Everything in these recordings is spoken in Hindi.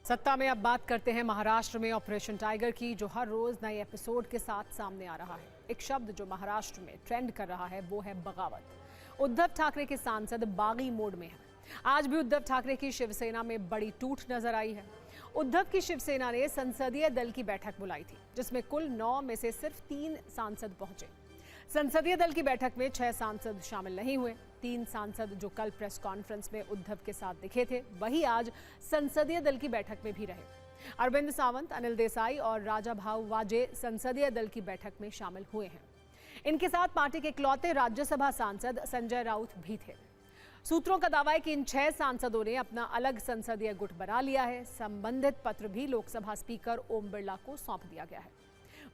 सत्ता में अब बात करते हैं महाराष्ट्र में ऑपरेशन टाइगर की, जो हर रोज नए एपिसोड के साथ सामने आ रहा है। एक शब्द जो महाराष्ट्र में ट्रेंड कर रहा है वो है बगावत। उद्धव ठाकरे के सांसद बागी मोड में हैं। आज भी उद्धव ठाकरे की शिवसेना में बड़ी टूट नजर आई है। उद्धव की शिवसेना ने संसदीय दल की बैठक बुलाई थी, जिसमें कुल 9 में से सिर्फ 3 सांसद पहुंचे। संसदीय दल की बैठक में 6 सांसद शामिल नहीं हुए। 3 सांसद जो कल प्रेस कॉन्फ्रेंस में उद्धव के साथ दिखे थे, वही आज संसदीय दल की बैठक में भी रहे। अरविंद सावंत, अनिल देसाई और राजाभाऊ वाजे संसदीय दल की बैठक में शामिल हुए हैं। इनके साथ पार्टी के इकलौते राज्यसभा सांसद संजय राउत भी थे। सूत्रों का दावा है कि इन 6 सांसदों ने अपना अलग संसदीय गुट बना लिया है। संबंधित पत्र भी लोकसभा स्पीकर ओम बिरला को सौंप दिया गया है।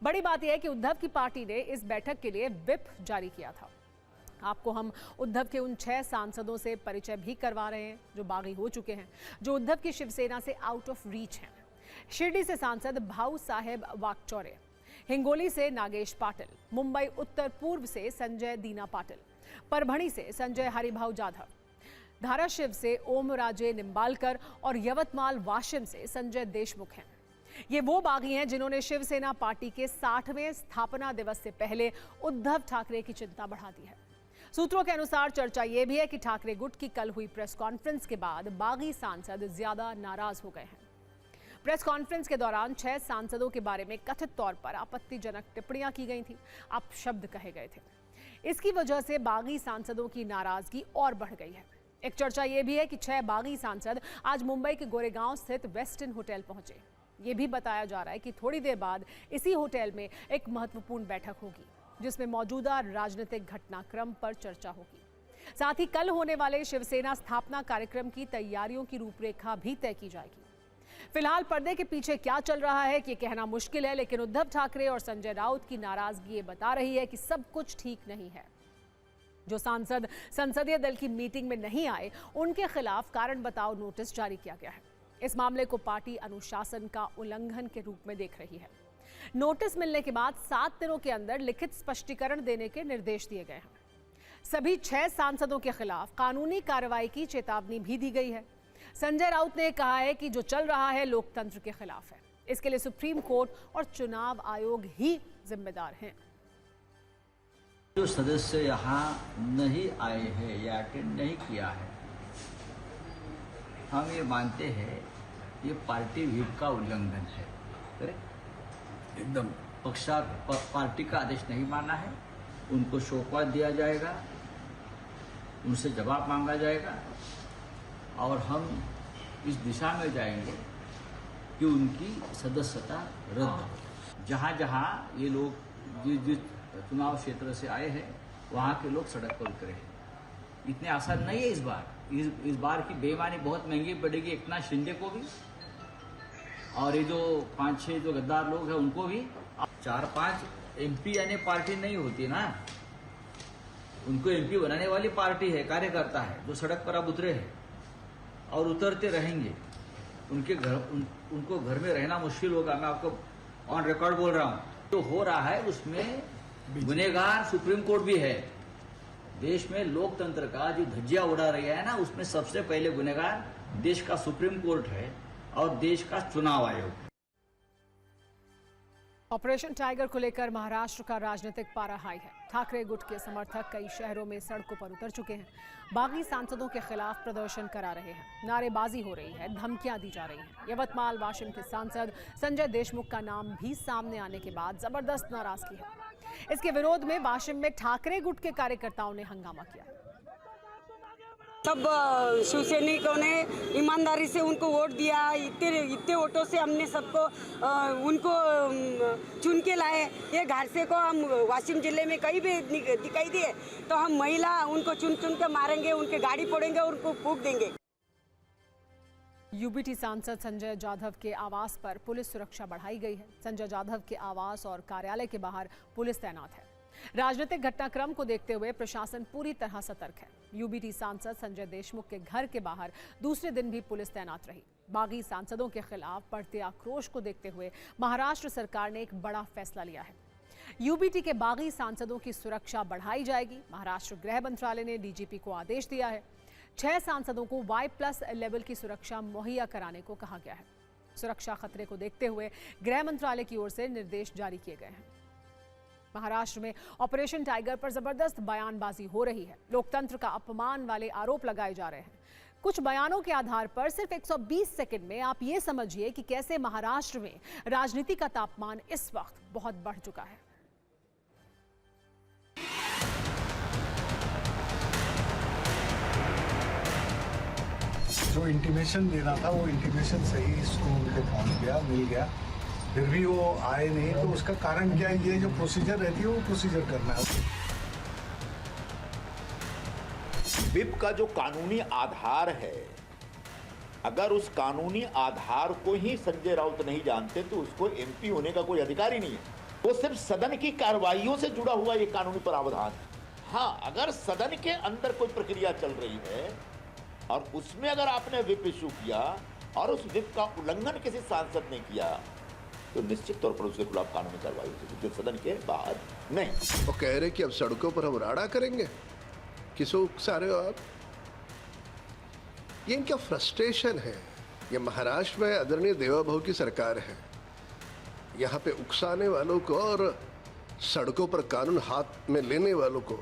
बड़ी बात यह है कि उद्धव की पार्टी ने इस बैठक के लिए व्हिप जारी किया था। आपको हम उद्धव के उन 6 सांसदों से परिचय भी करवा रहे हैं जो बागी हो चुके हैं, जो उद्धव की शिवसेना से आउट ऑफ रीच हैं। शिरडी से सांसद भाऊ साहेब वाकचौरे, हिंगोली से नागेश पाटिल, मुंबई उत्तर पूर्व से संजय दीना पाटिल, परभणी से संजय हरिभाऊ जाधव, धाराशिव से ओम राजे निंबालकर और यवतमाल वाशिम से संजय देशमुख हैं। ये वो बागी हैं जिन्होंने शिवसेना पार्टी के 60वें स्थापना दिवस से पहले उद्धव ठाकरे की चिंता बढ़ा दी है। सूत्रों के अनुसार चर्चा ये भी है कि ठाकरे गुट की कल हुई प्रेस कॉन्फ्रेंस के बाद बागी सांसद ज्यादा नाराज हो गए हैं। प्रेस कॉन्फ्रेंस के दौरान 6 सांसदों के बारे में कथित तौर पर आपत्तिजनक टिप्पणियां की गई थी, अपशब्द कहे गए थे। इसकी वजह से बागी सांसदों की नाराजगी और बढ़ गई है। एक चर्चा यह भी है कि 6 बागी सांसद आज मुंबई के गोरेगांव स्थित वेस्टर्न होटल पहुंचे। ये भी बताया जा रहा है कि थोड़ी देर बाद इसी होटल में एक महत्वपूर्ण बैठक होगी, जिसमें मौजूदा राजनीतिक घटनाक्रम पर चर्चा होगी। साथ ही कल होने वाले शिवसेना स्थापना कार्यक्रम की तैयारियों की रूपरेखा भी तय की जाएगी। फिलहाल पर्दे के पीछे क्या चल रहा है कि कहना मुश्किल है, लेकिन उद्धव ठाकरे और संजय राउत की नाराजगी ये बता रही है कि सब कुछ ठीक नहीं है। जो सांसद संसदीय दल की मीटिंग में नहीं आए, उनके खिलाफ कारण बताओ नोटिस जारी किया गया है। इस मामले को पार्टी अनुशासन का उल्लंघन के रूप में देख रही है। नोटिस मिलने के बाद 7 दिनों के अंदर लिखित स्पष्टीकरण देने के निर्देश दिए गए हैं। सभी 6 सांसदों के खिलाफ कानूनी कार्रवाई की चेतावनी भी दी गई है। संजय राउत ने कहा है कि जो चल रहा है लोकतंत्र के खिलाफ है। इसके लिए सुप्रीम कोर्ट और चुनाव आयोग ही जिम्मेदार हैं। जो सदस्य यहाँ नहीं आए हैं या अटेंड नहीं किया है, हम ये मानते हैं ये पार्टी व्हिप का उल्लंघन है। करेक्ट, एकदम पार्टी का आदेश नहीं माना है। उनको शोकॉज दिया जाएगा, उनसे जवाब मांगा जाएगा और हम इस दिशा में जाएंगे कि उनकी सदस्यता रद्द हो। जहाँ जहाँ ये लोग जिस चुनाव क्षेत्र से आए हैं, वहाँ के लोग सड़क पर उतरे हैं। इतने आसान नहीं है इस बार की बेईमानी बहुत महंगी पड़ेगी एकनाथ शिंदे को भी, और ये जो 5-6 जो गद्दार लोग हैं उनको भी। 4-5 एमपी यानी पार्टी नहीं होती ना, उनको एमपी बनाने वाली पार्टी है, कार्यकर्ता है, जो सड़क पर अब उतरे हैं और उतरते रहेंगे। उनको घर में रहना मुश्किल होगा। मैं आपको ऑन रिकॉर्ड बोल रहा हूँ। जो हो रहा है उसमें गुनहगार सुप्रीम कोर्ट भी है। देश में लोकतंत्र का जो धज्जियां उड़ा रही है ना, उसमें सबसे पहले गुनहगार देश का सुप्रीम कोर्ट है और देश का चुनाव आयोग। ऑपरेशन टाइगर को लेकर महाराष्ट्र का राजनीतिक पारा हाई है। ठाकरे गुट के समर्थक कई शहरों में सड़कों पर उतर चुके हैं। बागी सांसदों के खिलाफ प्रदर्शन करा रहे हैं, नारेबाजी हो रही है, धमकियां दी जा रही हैं। यवतमाल वाशिम के सांसद संजय देशमुख का नाम भी सामने आने के बाद जबरदस्त नाराजगी है। इसके विरोध में वाशिम में ठाकरे गुट के कार्यकर्ताओं ने हंगामा किया। सब शिवसैनिकों ने ईमानदारी से उनको वोट दिया। इतने वोटों से हमने सबको उनको चुन के लाए। ये घर से को हम वाशिम जिले में कहीं भी दिखाई दिए तो हम महिला उनको चुन चुन के मारेंगे, उनके गाड़ी फोड़ेंगे, उनको फूंक देंगे। यूबीटी सांसद संजय जाधव के आवास पर पुलिस सुरक्षा बढ़ाई गई है। संजय जाधव के आवास और कार्यालय के बाहर पुलिस तैनात है। राजनीतिक घटनाक्रम को देखते हुए प्रशासन पूरी तरह सतर्क है। यूबीटी सांसद संजय देशमुख के घर के बाहर दूसरे दिन भी पुलिस तैनात रही। बागी सांसदों के खिलाफ बढ़ते आक्रोश को देखते हुए महाराष्ट्र सरकार ने एक बड़ा फैसला लिया है। यूबीटी के बागी सांसदों की सुरक्षा बढ़ाई जाएगी। महाराष्ट्र गृह मंत्रालय ने डीजीपी को आदेश दिया है। 6 सांसदों को Y+ लेवल की सुरक्षा मुहैया कराने को कहा गया है। सुरक्षा खतरे को देखते हुए गृह मंत्रालय की ओर से निर्देश जारी किए गए हैं। महाराष्ट्र में ऑपरेशन टाइगर पर जबरदस्त बयानबाजी हो रही है। लोकतंत्र का अपमान वाले आरोप लगाए जा रहे हैं। कुछ बयानों के आधार पर सिर्फ 120 सेकंड में आप ये समझिए कि कैसे महाराष्ट्र में राजनीति का तापमान इस वक्त बहुत बढ़ चुका है। जो इंटीमेशन दे रहा था वो इंटीमेशन सही इसको उनको पहुंच गया, मिल गया, फिर भी वो आए नहीं, तो उसका कारण क्या है? ये जो प्रोसीजर रहती है वो प्रोसीजर करना है। विप का जो कानूनी आधार है, अगर उस कानूनी आधार को ही संजय राउत नहीं जानते तो उसको एमपी होने का कोई अधिकार ही नहीं है। वो सिर्फ सदन की कार्रवाइयों से जुड़ा हुआ ये कानूनी प्रावधान है। हाँ, अगर सदन के अंदर कोई प्रक्रिया चल रही है और उसमें अगर आपने विप इशू किया और उस विप का उल्लंघन किसी सांसद ने किया तो निश्चित तौर पर उसके खिलाफ कानूनी कार्रवाई होगी, जो सदन के बाहर नहीं। वो कह रहे कि अब सड़कों पर हम राड़ा करेंगे, किसको उकसा रहे हो आप? ये इनका फ्रस्ट्रेशन है। ये महाराष्ट्र में आदरणीय देवाभाऊ की सरकार है। यहाँ पे उकसाने वालों को और सड़कों पर कानून हाथ में लेने वालों को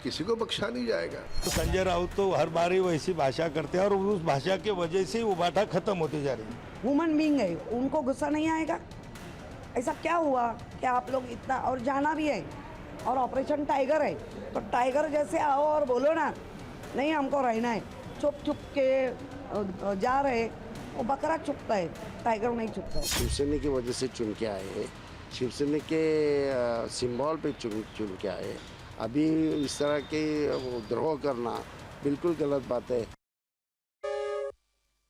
किसी को बख्शा नहीं जाएगा। तो संजय राउत तो हर बार ही वैसी भाषा करते हैं और उस भाषा के वजह से वो बात खत्म होती जा रही है। वुमन बीइंग है, उनको गुस्सा नहीं आएगा? ऐसा क्या हुआ कि आप लोग इतना, और जाना भी है और ऑपरेशन टाइगर है तो टाइगर जैसे आओ और बोलो ना, नहीं हमको रहना है, चुप चुप के जा रहे, वो बकरा चुपता है, टाइगर नहीं चुपता है। शिवसेना की वजह से चुन के आए, शिवसेना के सिंबल पे चुन के आए। अभी इस तरह के द्रोह करना बिल्कुल गलत बात है।